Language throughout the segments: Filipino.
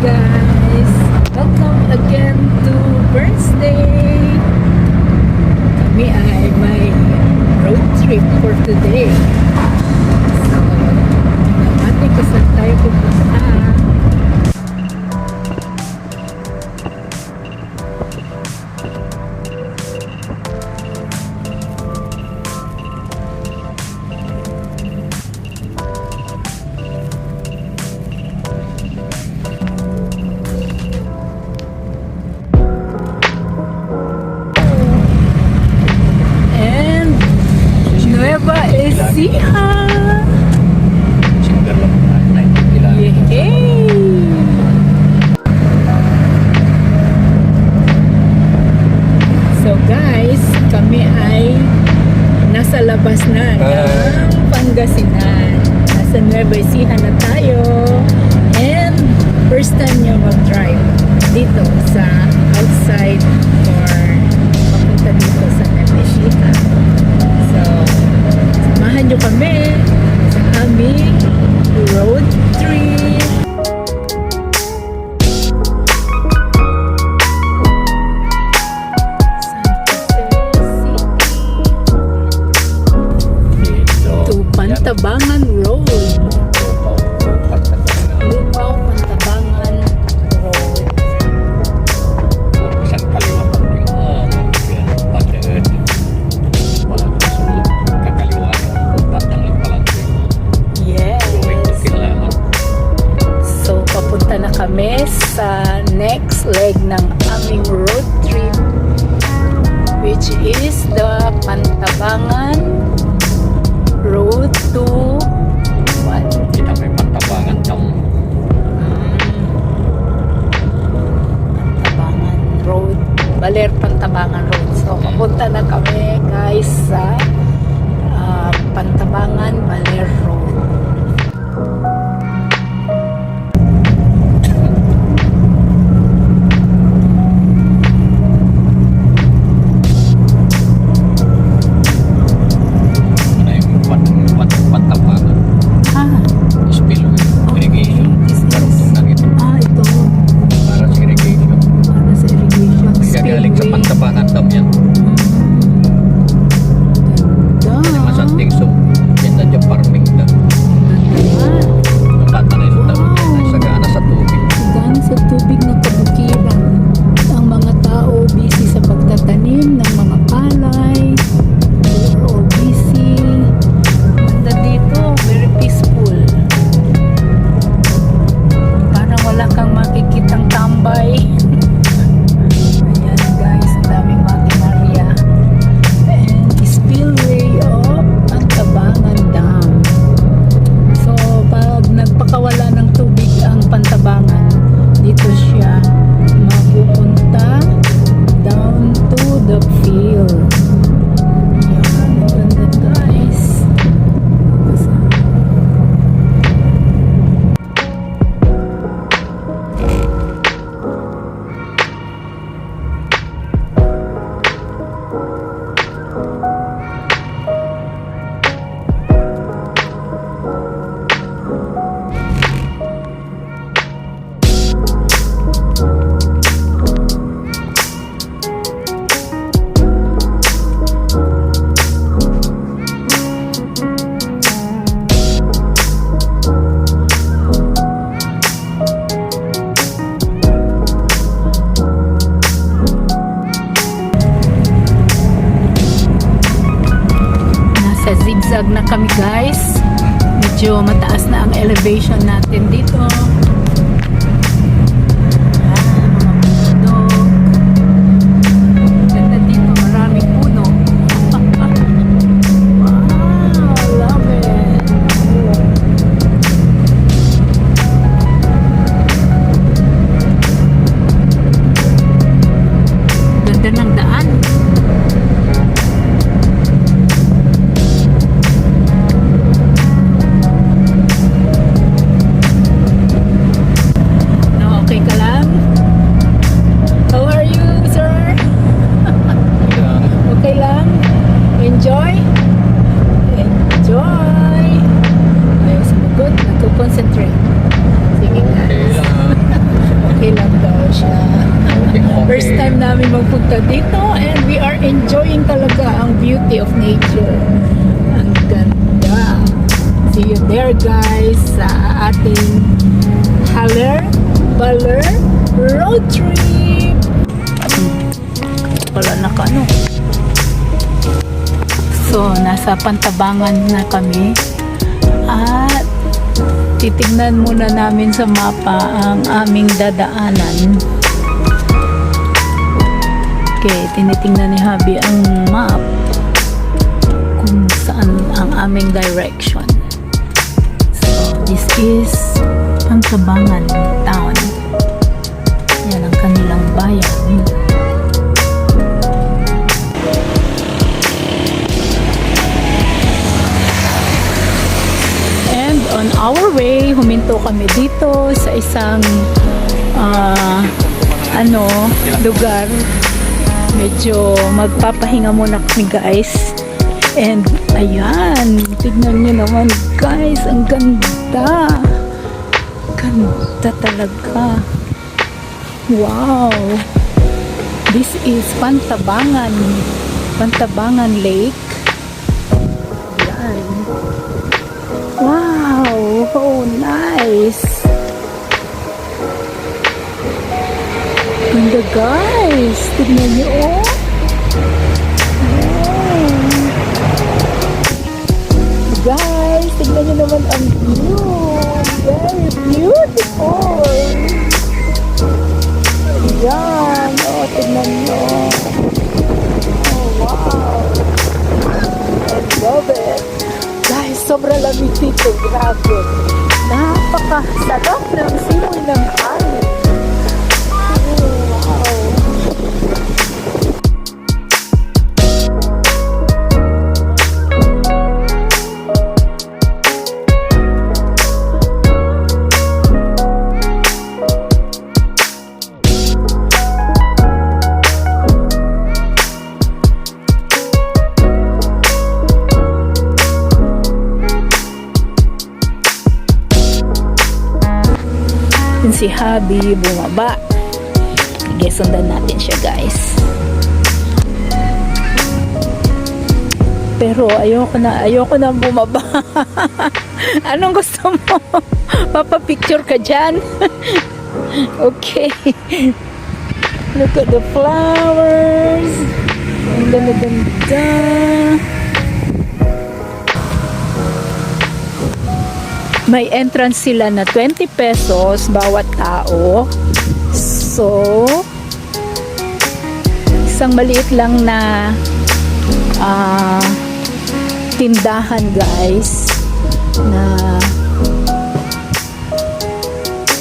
guys! Welcome again to Birthday! Kami ay may road trip for today. So, namati ko saan tayo pupunta. Nueva Ecija. Yay! So guys, kami ay nasa labas na ng Pangasinan. Nasa Nueva Ecija na tayo. And first time nyo mag-drive dito sa outside or papunta dito sa Nueva Ecija. So, samahan nyo kami sa aming road trip. San Jose City to Pantabangan Road. Lupao, Pantabangan Road. Isang kaliwa pagdagan. Walang kasunod. Kakaliwa. Tatangin pa lang. Yes. So, papunta na kami sa next leg ng aming road trip, which is the Pantabangan Road to what? Kita may Pantabangan daw. Pantabangan Road. Baler, Pantabangan Road. So, papunta na kami guys sa Pantabangan Baler Road. Ano yung Pantabangan? Spillway. Irrigation. Karugtong na ito. Ito. Para sa irrigation. Para sa irrigation. Gagaling sa Pantabangan daw yan. Ganda. Masanting so. Yan na dyan farming na. Tatanay sa tawag yan. Sagana sa tubig. Sagana sa tubig na kabukiran. Ang mga tao busy sa pagtatanim ng mga palay. They're all busy. Ganda dito. Very peaceful. Parang wala kang makikitang tambay. Ayan guys. Ang daming makinarya. And spillway of Pantabangan Dam. So, pag nagpakawala ng tubig ang Pantabangan, dito siya mapupunta down to the field. Yan, ang ganda guys. Nasa zigzag na kami guys. Medyo mataas na ang elevation natin dito. Mga bundok. Ganda dito, maraming puno. Wow, love it. Ganda ng daan. namin magpunta dito and we are enjoying talaga ang beauty of nature. Ang ganda. See you there guys sa ating Baler road trip. Wala na ka ano. So, nasa Pantabangan na kami at titignan muna namin sa mapa ang aming dadaanan. Okay, tinitingnan ni Habi ang map kung saan ang aming direction. So, this is Pantabangan town. Yan ang kanilang bayan. On our way, huminto kami dito sa isang lugar. Medyo magpapahinga muna kami guys. And ayan, tignan nyo naman guys, ang ganda. Ganda talaga. Wow. This is Pantabangan Lake. Ayan. Wow, oh nice. Ganda guys, tignan niyo oh. Wow. Guys, tignan niyo naman ang view. Very beautiful. Ayan, oh tignan niyo. Oh wow. I love it. Guys, sobrang lamig dito. Grabe. Napakasarap ng simoy ng hangin. Oh, wow. Si Habi bumaba. Sige, sundan natin siya guys. Pero ayoko na bumaba. Anong gusto mo? Papapicture ka dyan? Okay. Look at the flowers. Ang ganda-ganda. May entrance sila na 20 pesos bawat tao. So, isang maliit lang na tindahan guys na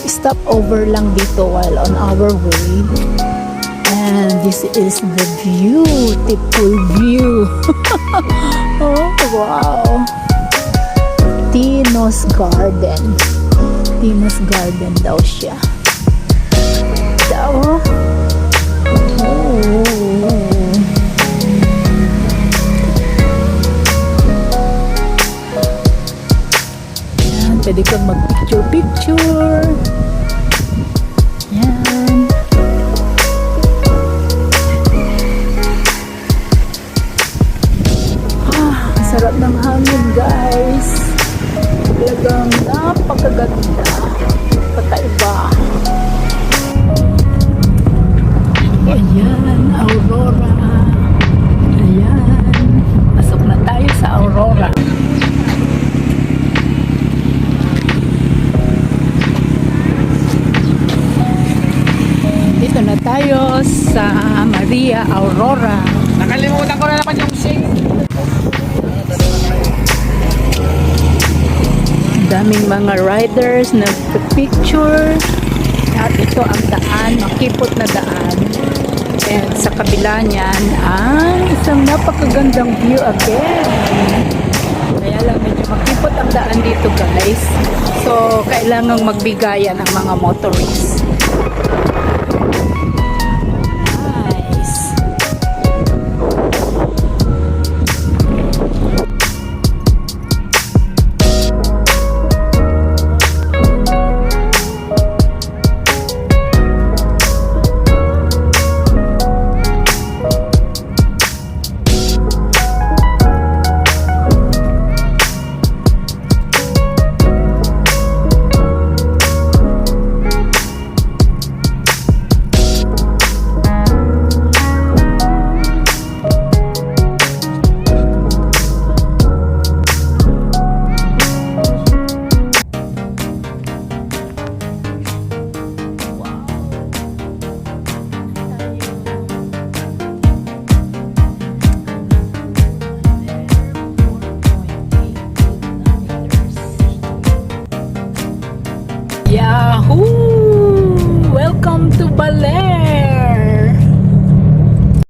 stop over lang dito while on our way. And this is the beautiful view. Oh, wow. Tino's Garden daw siya. Daw. Oh. Yan, pwede kang mag-picture. Yan. Sarap ng hangin guys. Talagang napakaganda. Pataiba. Ayan, Aurora. Ayan. Pasok na tayo sa Aurora. Dito na tayo sa Maria Aurora. Nakalimutan ko na naman yung sing. Daming mga riders na picture at ito ang daan, makipot na daan, and sa kabila niyan ang isang napakagandang view again. Kaya lang medyo makipot ang daan dito guys, so kailangang magbigayan ang mga motorists.